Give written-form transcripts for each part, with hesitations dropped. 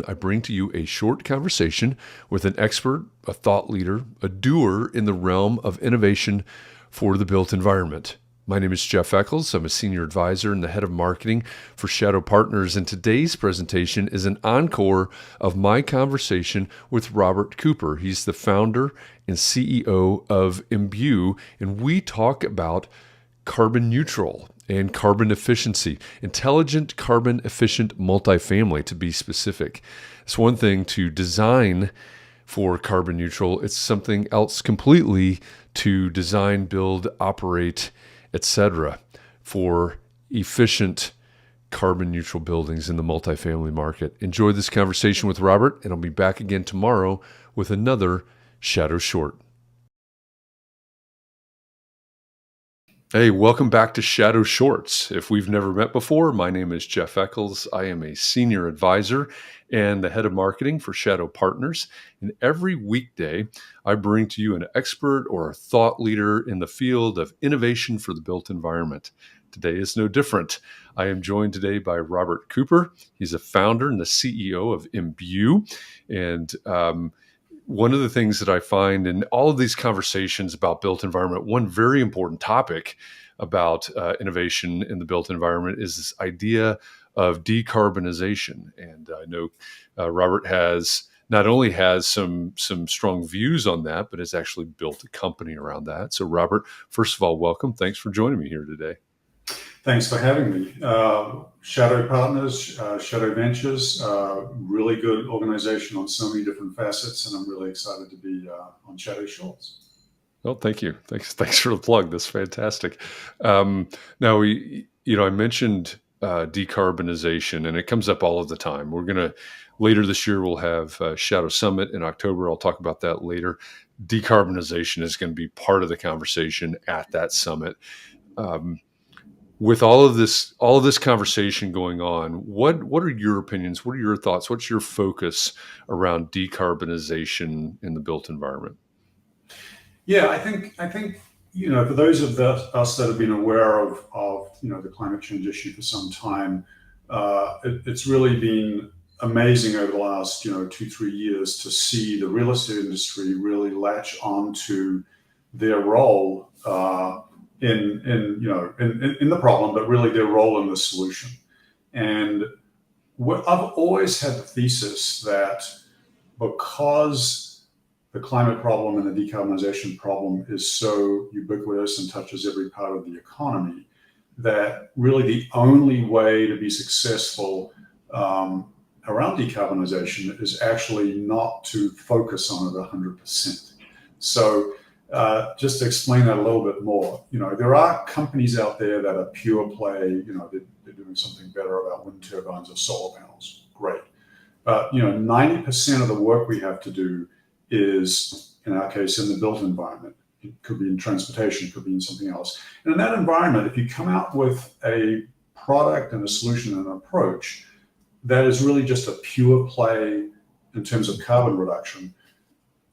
I bring to you a short conversation with an expert, a thought leader, a doer in the realm of innovation for the built environment. My name is Jeff Echols. I'm a senior advisor and the head of marketing for Shadow Partners. And today's presentation is an encore of my conversation with Robert Cooper. He's the founder and CEO of Embue, and we talk about carbon neutral and carbon efficiency, intelligent carbon efficient multifamily to be specific. It's one thing to design for carbon neutral. It's something else completely to design, build, operate, etc. for efficient carbon neutral buildings in the multifamily market. Enjoy this conversation with Robert, and I'll be back again tomorrow with another Shadow Short. Hey, welcome back to Shadow Shorts. If we've never met before, my name is Jeff Echols. I am a senior advisor and the head of marketing for Shadow Partners. And every weekday, I bring to you an expert or a thought leader in the field of innovation for the built environment. Today is no different. I am joined today by Robert Cooper. He's a founder and the CEO of Embue. And one of the things that I find in all of these conversations about built environment, one very important topic about innovation in the built environment is this idea of decarbonization. And I know Robert not only has some strong views on that, but has actually built a company around that. So Robert, first of all, welcome. Thanks for joining me here today. Thanks for having me. Shadow Partners, Shadow Ventures, really good organization on so many different facets, and I'm really excited to be on Shadow Shorts. Well, thank you. Thanks for the plug. That's fantastic. Now, I mentioned decarbonization, and it comes up all of the time. Later this year, we'll have Shadow Summit in October. I'll talk about that later. Decarbonization is going to be part of the conversation at that summit. With all of this conversation going on, what are your opinions? What are your thoughts? What's your focus around decarbonization in the built environment? Yeah, I think for those of us that have been aware of the climate change issue for some time, it's really been amazing over the last 2-3 years to see the real estate industry really latch onto their role in the problem, but really their role in the solution. And I've always had the thesis that because the climate problem and the decarbonization problem is so ubiquitous and touches every part of the economy, that really the only way to be successful around decarbonization is actually not to focus on it 100%. So just to explain that a little bit more, there are companies out there that are pure play, they're doing something better about wind turbines or solar panels. Great. But, 90% of the work we have to do is, in our case, in the built environment. It could be in transportation, it could be in something else. And in that environment, if you come out with a product and a solution and an approach that is really just a pure play in terms of carbon reduction,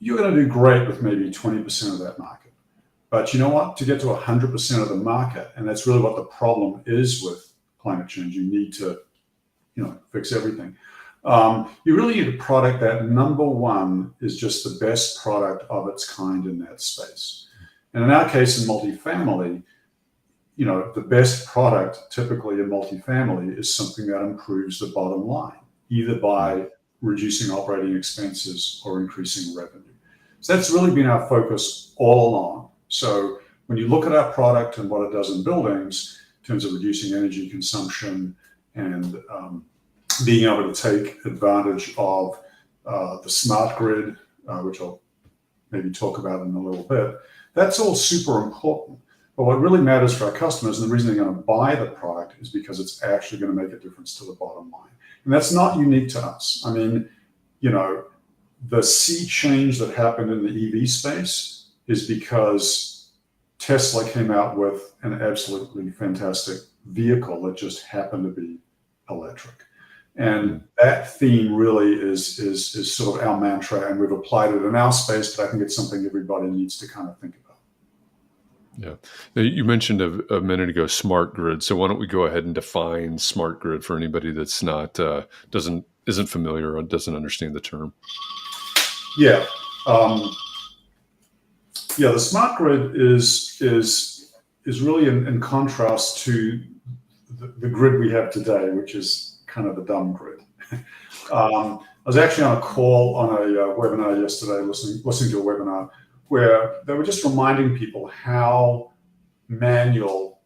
you're going to do great with maybe 20% of that market. But you know what? To get to 100% of the market, and that's really what the problem is with climate change, you need to, fix everything. You really need a product that, number one, is just the best product of its kind in that space. And in our case, in multifamily, the best product typically in multifamily is something that improves the bottom line, either by reducing operating expenses or increasing revenue. So that's really been our focus all along. So when you look at our product and what it does in buildings, in terms of reducing energy consumption and being able to take advantage of the smart grid, which I'll maybe talk about in a little bit, that's all super important. But what really matters for our customers, and the reason they're going to buy the product, is because it's actually going to make a difference to the bottom line. And that's not unique to us. I mean, the sea change that happened in the EV space is because Tesla came out with an absolutely fantastic vehicle that just happened to be electric. And that theme really is sort of our mantra, and we've applied it in our space, but I think it's something everybody needs to kind of think about. Yeah. Now, you mentioned a minute ago smart grid. So why don't we go ahead and define smart grid for anybody that's not doesn't isn't familiar or doesn't understand the term. Yeah. The smart grid is really in contrast to the grid we have today, which is kind of the dumb grid. I was actually on a call on a webinar yesterday, listening to a webinar where they were just reminding people how manual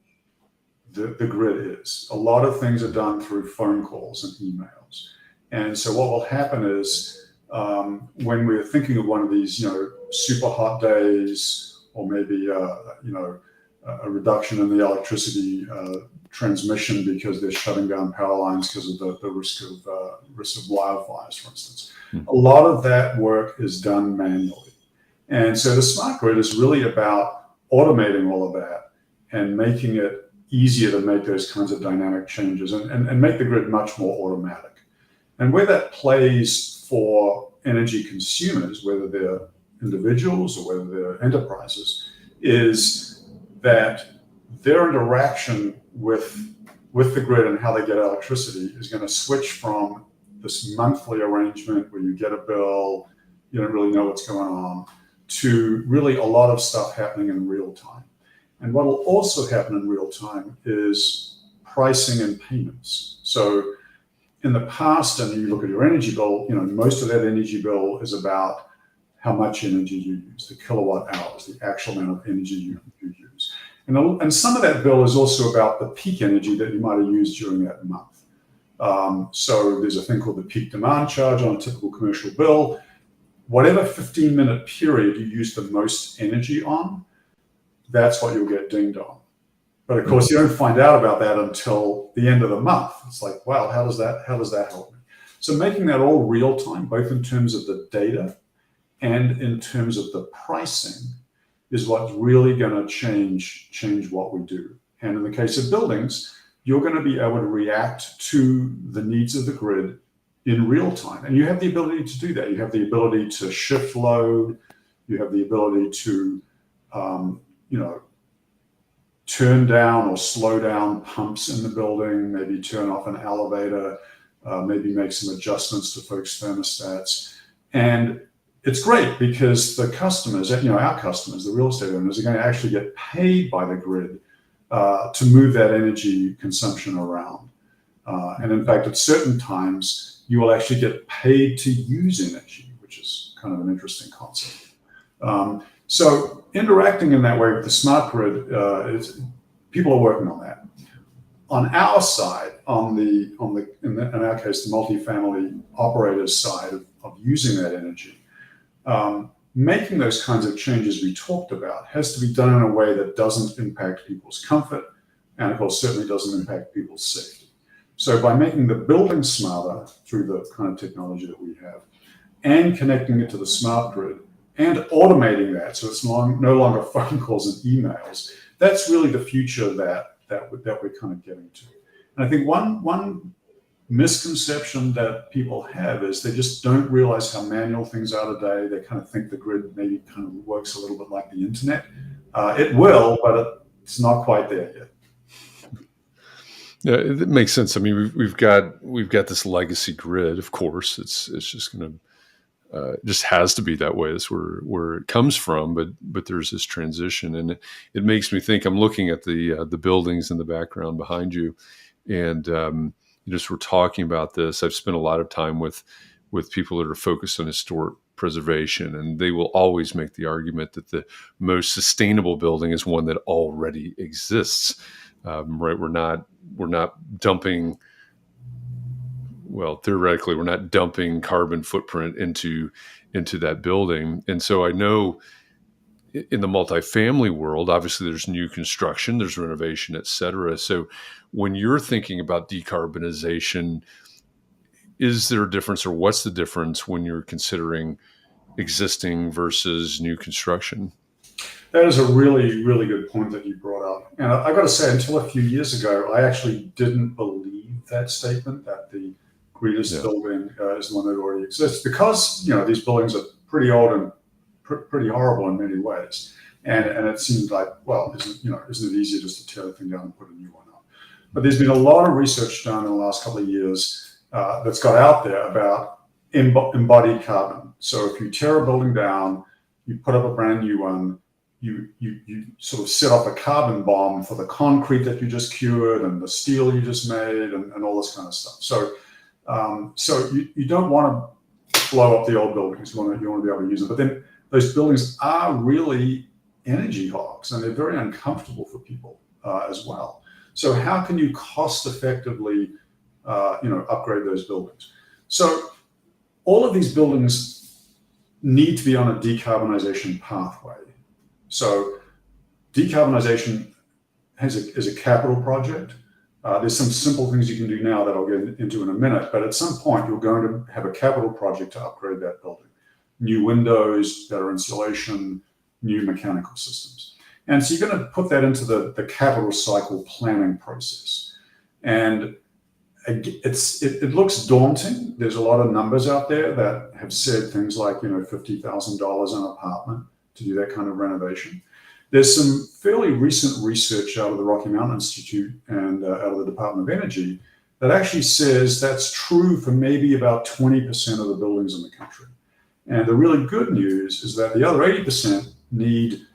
the grid is. A lot of things are done through phone calls and emails. And so what will happen is when we're thinking of one of these, super hot days, or maybe, a reduction in the electricity transmission because they're shutting down power lines because of the risk of wildfires, for instance. A lot of that work is done manually. And so the smart grid is really about automating all of that and making it easier to make those kinds of dynamic changes and make the grid much more automatic. And where that plays for energy consumers, whether they're individuals or whether they're enterprises, is that their interaction with the grid and how they get electricity is going to switch from this monthly arrangement where you get a bill, you don't really know what's going on, to really a lot of stuff happening in real time. And what will also happen in real time is pricing and payments. So in the past, and you look at your energy bill, most of that energy bill is about how much energy you use, the kilowatt hours, the actual amount of energy you use. And some of that bill is also about the peak energy that you might have used during that month. So there's a thing called the peak demand charge on a typical commercial bill. Whatever 15-minute period you use the most energy on, that's what you'll get dinged on. But of course, you don't find out about that until the end of the month. It's like, wow, how does that help me? So making that all real time, both in terms of the data and in terms of the pricing, is what's really going to change what we do. And in the case of buildings, you're going to be able to react to the needs of the grid in real time. And you have the ability to do that. You have the ability to shift load. You have the ability to, turn down or slow down pumps in the building, maybe turn off an elevator, maybe make some adjustments to folks' thermostats. And it's great because the customers, our customers, the real estate owners, are going to actually get paid by the grid to move that energy consumption around. And in fact, at certain times, you will actually get paid to use energy, which is kind of an interesting concept. So interacting in that way with the smart grid, people are working on that. On our side, in our case, the multifamily operators side of using that energy, making those kinds of changes we talked about has to be done in a way that doesn't impact people's comfort, and of course certainly doesn't impact people's safety. So by making the building smarter through the kind of technology that we have, and connecting it to the smart grid, and automating that so it's no longer phone calls and emails, that's really the future that we're kind of getting to. And I think one misconception that people have is they just don't realize how manual things are today. They kind of think the grid maybe kind of works a little bit like the internet. It will, but it's not quite there yet. Yeah, it makes sense. I mean, we've got this legacy grid. Of course, it's just going to just has to be that way. That's where it comes from. But there's this transition, and it makes me think. I'm looking at the buildings in the background behind you, and we're talking about this. I've spent a lot of time with people that are focused on historic preservation, and they will always make the argument that the most sustainable building is one that already exists. Right? We're not dumping. Well, theoretically, we're not dumping carbon footprint into that building. And so I know in the multifamily world, obviously there's new construction, there's renovation, et cetera. So when you're thinking about decarbonization, is there a difference, or what's the difference when you're considering existing versus new construction? That is a really, really good point that you brought up. And I got to say, until a few years ago, I actually didn't believe that statement, that the greenest building is the one that already exists, because these buildings are pretty old and pretty horrible in many ways. And it seemed like, well, isn't it easier just to tear the thing down and put a new one up? But there's been a lot of research done in the last couple of years that's got out there about embodied carbon. So if you tear a building down, you put up a brand new one, you sort of set off a carbon bomb for the concrete that you just cured and the steel you just made and all this kind of stuff. So you don't want to blow up the old buildings. You want to be able to use them. But then those buildings are really energy hogs, and they're very uncomfortable for people as well. So how can you cost effectively upgrade those buildings? So all of these buildings need to be on a decarbonization pathway. So decarbonization is a capital project. There's some simple things you can do now that I'll get into in a minute, but at some point you're going to have a capital project to upgrade that building. New windows, better insulation, new mechanical systems. And so you're going to put that into the capital cycle planning process. And it looks daunting. There's a lot of numbers out there that have said things like, $50,000 an apartment to do that kind of renovation. There's some fairly recent research out of the Rocky Mountain Institute and out of the Department of Energy that actually says that's true for maybe about 20% of the buildings in the country. And the really good news is that the other 80% need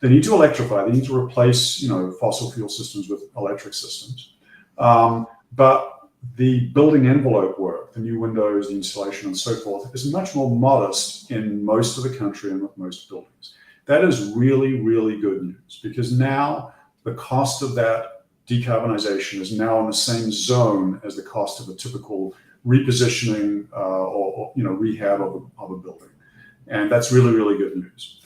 to electrify. They need to replace, fossil fuel systems with electric systems. But the building envelope work, the new windows, the insulation, and so forth, is much more modest in most of the country and with most buildings. That is really, really good news, because now the cost of that decarbonization is now in the same zone as the cost of a typical repositioning or rehab of a building. And that's really, really good news.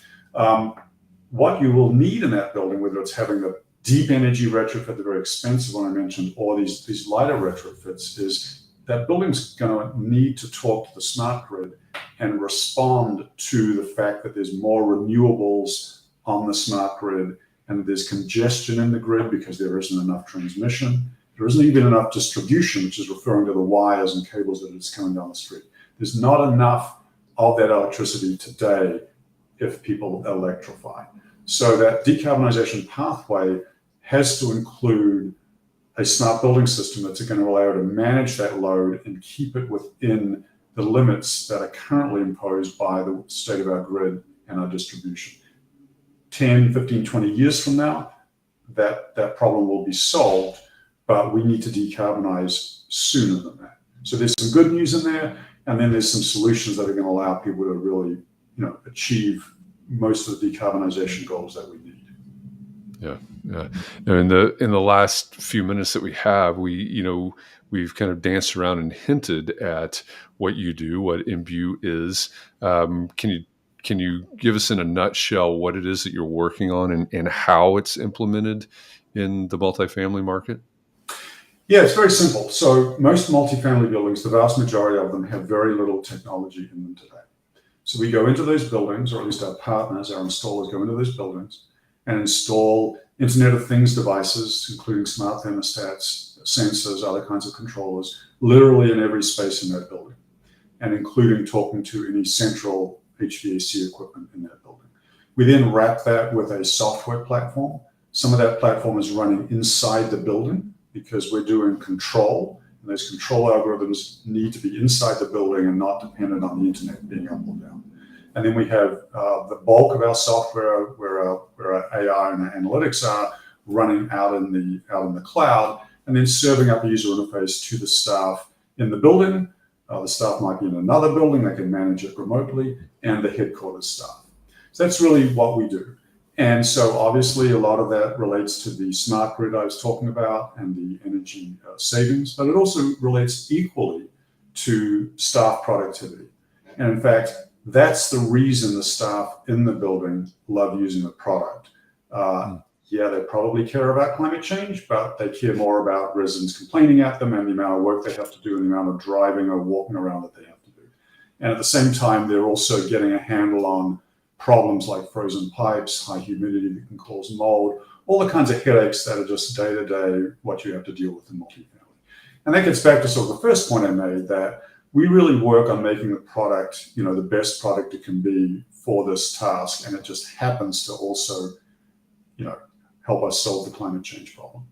What you will need in that building, whether it's having the deep energy retrofit, the very expensive one I mentioned, or these lighter retrofits, is that building's going to need to talk to the smart grid and respond to the fact that there's more renewables on the smart grid and there's congestion in the grid because there isn't enough transmission. There isn't even enough distribution, which is referring to the wires and cables that is coming down the street. There's not enough of that electricity today if people electrify. So that decarbonization pathway has to include a smart building system that's going to allow you to manage that load and keep it within the limits that are currently imposed by the state of our grid and our distribution. 10, 15, 20 years from now, that problem will be solved, but we need to decarbonize sooner than that. So there's some good news in there, and then there's some solutions that are going to allow people to really, achieve most of the decarbonization goals that we need. Yeah. Now, in the last few minutes that we have, we've kind of danced around and hinted at what you do, what embue is. Can you give us in a nutshell what it is that you're working on and how it's implemented in the multifamily market? Yeah, it's very simple. So most multifamily buildings, the vast majority of them, have very little technology in them today. So we go into those buildings, or at least our partners, our installers, go into those buildings and install Internet of Things devices, including smart thermostats, sensors, other kinds of controllers, literally in every space in that building, and including talking to any central HVAC equipment in that building. We then wrap that with a software platform. Some of that platform is running inside the building because we're doing control, and those control algorithms need to be inside the building and not dependent on the internet being up or down. And then we have the bulk of our software, where our AI and our analytics are running out in the cloud, and then serving up a user interface to the staff in the building. The staff might be in another building; they can manage it remotely, and the headquarters staff. So that's really what we do. And so obviously a lot of that relates to the smart grid I was talking about and the energy savings, but it also relates equally to staff productivity. And in fact, that's the reason the staff in the building love using the product. Yeah, they probably care about climate change, but they care more about residents complaining at them and the amount of work they have to do and the amount of driving or walking around that they have to do. And at the same time, they're also getting a handle on problems like frozen pipes, high humidity that can cause mold, all the kinds of headaches that are just day-to-day what you have to deal with in multifamily. And that gets back to sort of the first point I made, that we really work on making the product, the best product it can be for this task. And it just happens to also, help us solve the climate change problem.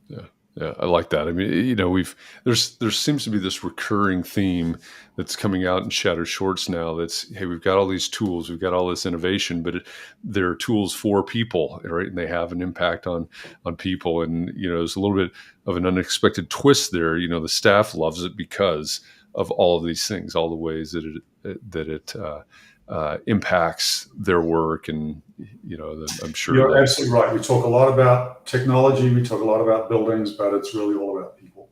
Yeah. Yeah, I like that. I mean, there seems to be this recurring theme that's coming out in Shadow Shorts now. That's, hey, we've got all these tools, we've got all this innovation, but they're tools for people, right? And they have an impact on people. And there's a little bit of an unexpected twist there. The staff loves it because of all of these things, all the ways that it impacts their work, and I'm sure You're that absolutely right. We talk a lot about technology, we talk a lot about buildings, but it's really all about people.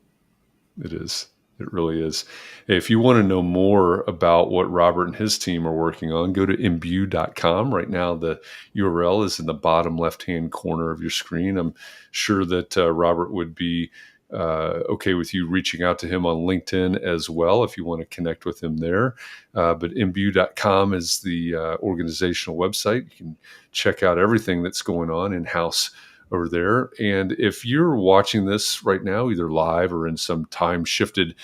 it is. It really is. Hey, if you want to know more about what Robert and his team are working on, go to embue.com. Right now, the URL is in the bottom left-hand corner of your screen. I'm sure that Robert would be okay with you reaching out to him on LinkedIn as well if you want to connect with him there. But embue.com is the organizational website. You can check out everything that's going on in-house over there. And if you're watching this right now, either live or in some time shifted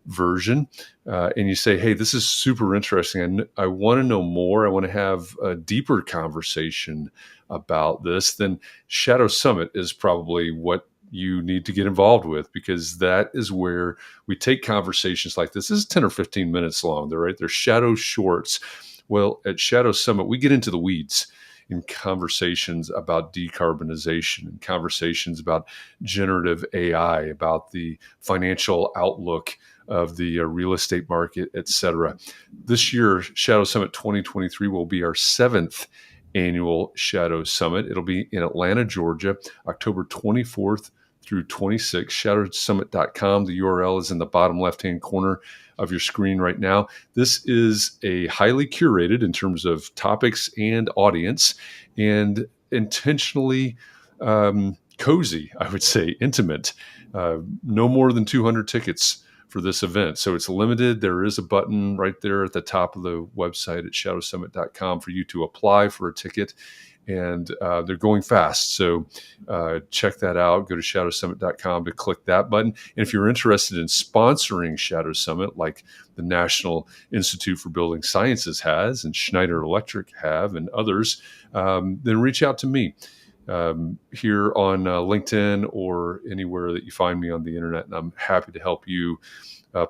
version, and you say, hey, this is super interesting, I want to know more, I want to have a deeper conversation about this, then Shadow Summit is probably what you need to get involved with, because that is where we take conversations like this. This is 10 or 15 minutes long. They're Shadow Shorts. Well, at Shadow Summit, we get into the weeds in conversations about decarbonization and conversations about generative AI, about the financial outlook of the real estate market, et cetera. This year, Shadow Summit 2023 will be our 7th annual Shadow Summit. It'll be in Atlanta, Georgia, October 24th through 26th. Shadowsummit.com. The URL is in the bottom left-hand corner of your screen right now. This is a highly curated in terms of topics and audience, and intentionally cozy, I would say, intimate. No more than 200 tickets for this event. So it's limited. There is a button right there at the top of the website at shadowsummit.com for you to apply for a ticket. And they're going fast. So check that out. Go to shadowsummit.com to click that button. And if you're interested in sponsoring Shadow Summit, like the National Institute for Building Sciences has, and Schneider Electric have, and others, then reach out to me here on LinkedIn or anywhere that you find me on the internet. And I'm happy to help you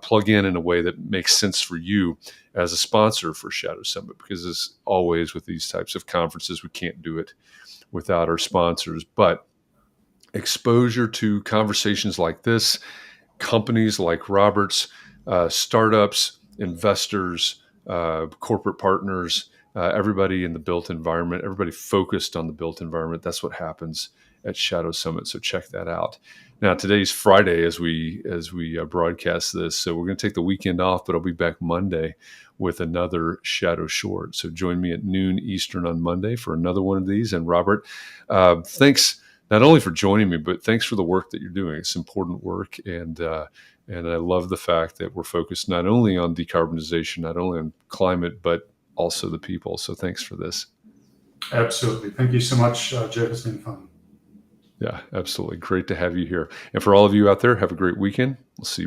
plug in a way that makes sense for you as a sponsor for Shadow Summit, because as always with these types of conferences, we can't do it without our sponsors. But exposure to conversations like this, companies like Robert's, startups, investors, corporate partners, everybody in the built environment, everybody focused on the built environment. That's what happens at Shadow Summit. So check that out. Now, today's Friday as we broadcast this, so we're going to take the weekend off, but I'll be back Monday with another Shadow Short. So join me at noon Eastern on Monday for another one of these. And Robert, thanks not only for joining me, but thanks for the work that you're doing. It's important work, and I love the fact that we're focused not only on decarbonization, not only on climate, but also the people. So thanks for this. Absolutely. Thank you so much, Jeff. It's been fun. Yeah, absolutely. Great to have you here. And for all of you out there, have a great weekend. We'll see you.